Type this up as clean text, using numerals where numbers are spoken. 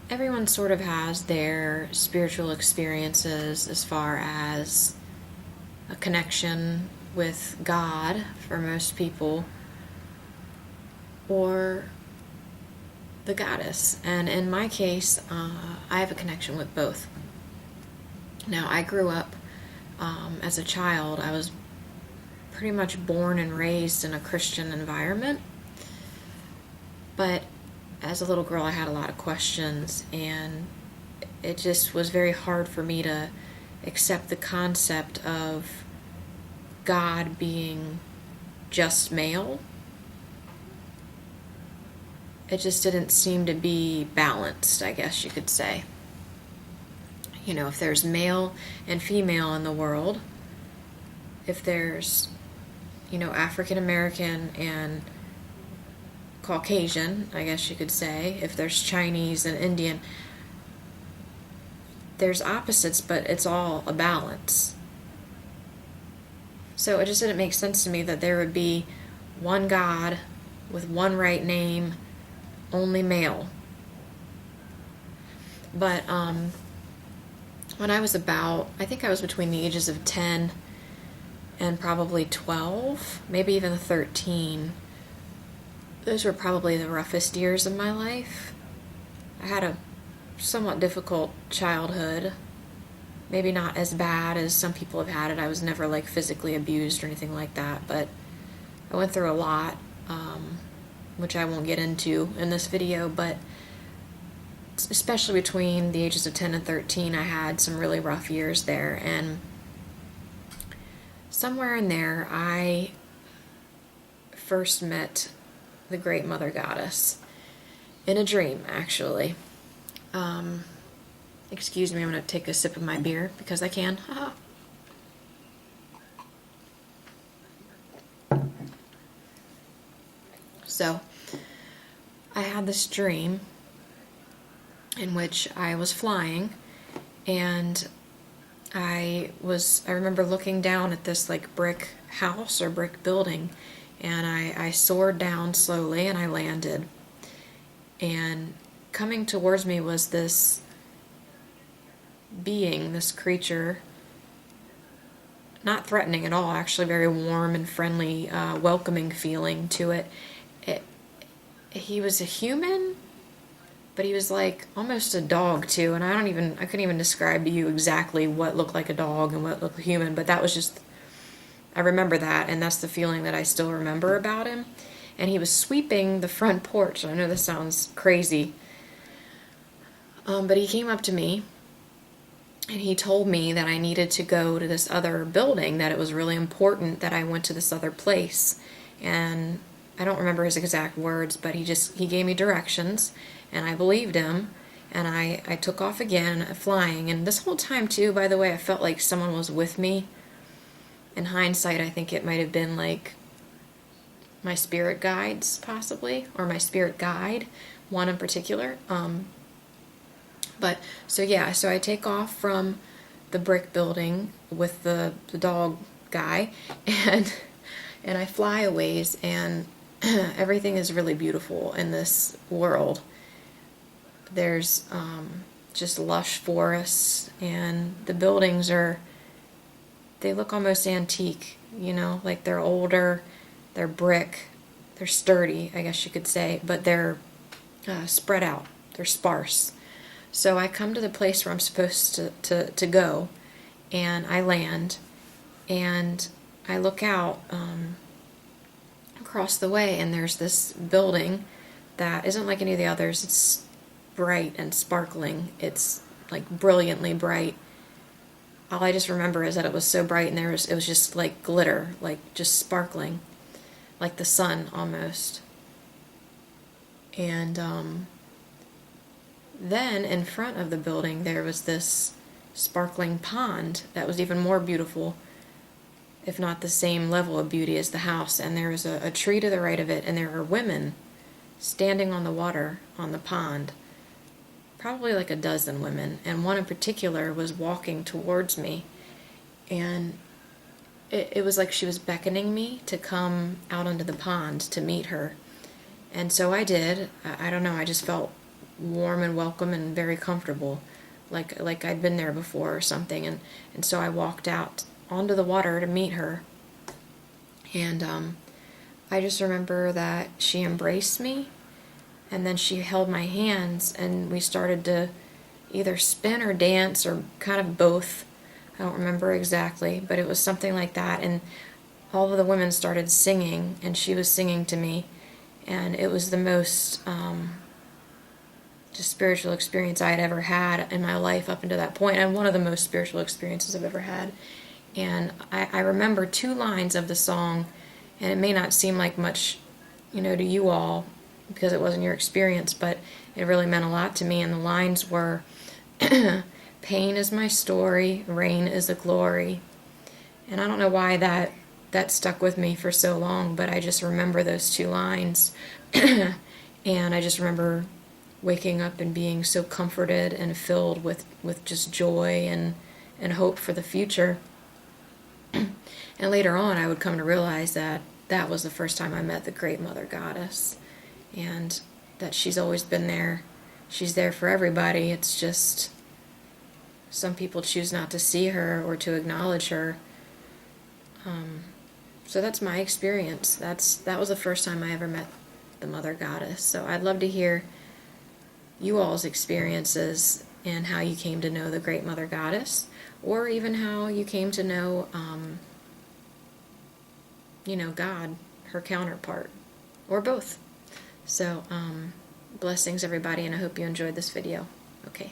everyone sort of has their spiritual experiences as far as a connection with God for most people, or the goddess. And in my case, I have a connection with both. Now, I grew up as a child. I was pretty much born and raised in a Christian environment. But as a little girl, I had a lot of questions, and it just was very hard for me to accept the concept of God being just male. It just didn't seem to be balanced, I guess you could say. You know, if there's male and female in the world, if there's, African American and Caucasian, I guess you could say, if there's Chinese and Indian, there's opposites, but it's all a balance. So it just didn't make sense to me that there would be one God with one right name, only male. But when I was I think I was between the ages of 10 and probably 12, maybe even 13. Those were probably the roughest years of my life. I had a somewhat difficult childhood. Maybe not as bad as some people have had it. I was never like physically abused or anything like that, but I went through a lot, which I won't get into in this video, but especially between the ages of 10 and 13, I had some really rough years there, and somewhere in there, I first met the Great Mother Goddess in a dream, actually. Excuse me, I'm going to take a sip of my beer because I can. So, I had this dream in which I was flying, and I remember looking down at this like brick house or brick building, and I soared down slowly and I landed. And coming towards me was this being, this creature, not threatening at all, actually very warm and friendly, welcoming feeling to it. He was a human, but he was like almost a dog too, and I couldn't even describe to you exactly what looked like a dog and what looked human, but that was just, I remember that, and that's the feeling that I still remember about him. And he was sweeping the front porch. I know this sounds crazy, but he came up to me and he told me that I needed to go to this other building, that it was really important that I went to this other place. And I don't remember his exact words, but he gave me directions, and I believed him, and I took off again, flying. And this whole time too, by the way, I felt like someone was with me. In hindsight, I think it might have been like my spirit guides, possibly, or my spirit guide, one in particular. So I take off from the brick building with the dog guy, and I fly a ways, and everything is really beautiful in this world. There's just lush forests, and the buildings they look almost antique, like they're older, they're brick, they're sturdy, I guess you could say, but they're spread out, they're sparse. So I come to the place where I'm supposed to go, and I land, and I look out across the way, and there's this building that isn't like any of the others. It's bright and sparkling. It's like brilliantly bright. All I just remember is that it was so bright, and it was just like glitter, like just sparkling, like the sun almost. And then in front of the building there was this sparkling pond that was even more beautiful, if not the same level of beauty as the house. And there was a tree to the right of it, and there were women standing on the water on the pond, probably like a dozen women, and one in particular was walking towards me, and it was like she was beckoning me to come out onto the pond to meet her. And so I did. I don't know, I just felt warm and welcome and very comfortable, like I'd been there before or something. And so I walked out onto the water to meet her, and I just remember that she embraced me, and then she held my hands, and we started to either spin or dance, or kind of both. I don't remember exactly, but it was something like that. And all of the women started singing, and she was singing to me, and it was the most just spiritual experience I had ever had in my life up until that point, and one of the most spiritual experiences I've ever had. And I remember 2 lines of the song, and it may not seem like much, to you all, because it wasn't your experience, but it really meant a lot to me. And the lines were, pain is my story, rain is a glory. And I don't know why that stuck with me for so long, but I just remember those 2 lines. And I just remember waking up and being so comforted and filled with just joy and hope for the future. And later on, I would come to realize that that was the first time I met the Great Mother Goddess, and that she's always been there. She's there for everybody. It's just some people choose not to see her or to acknowledge her. So that's my experience. That was the first time I ever met the Mother Goddess. So I'd love to hear you all's experiences and how you came to know the Great Mother Goddess, or even how you came to know, God, her counterpart, or both. So, blessings everybody, and I hope you enjoyed this video. Okay.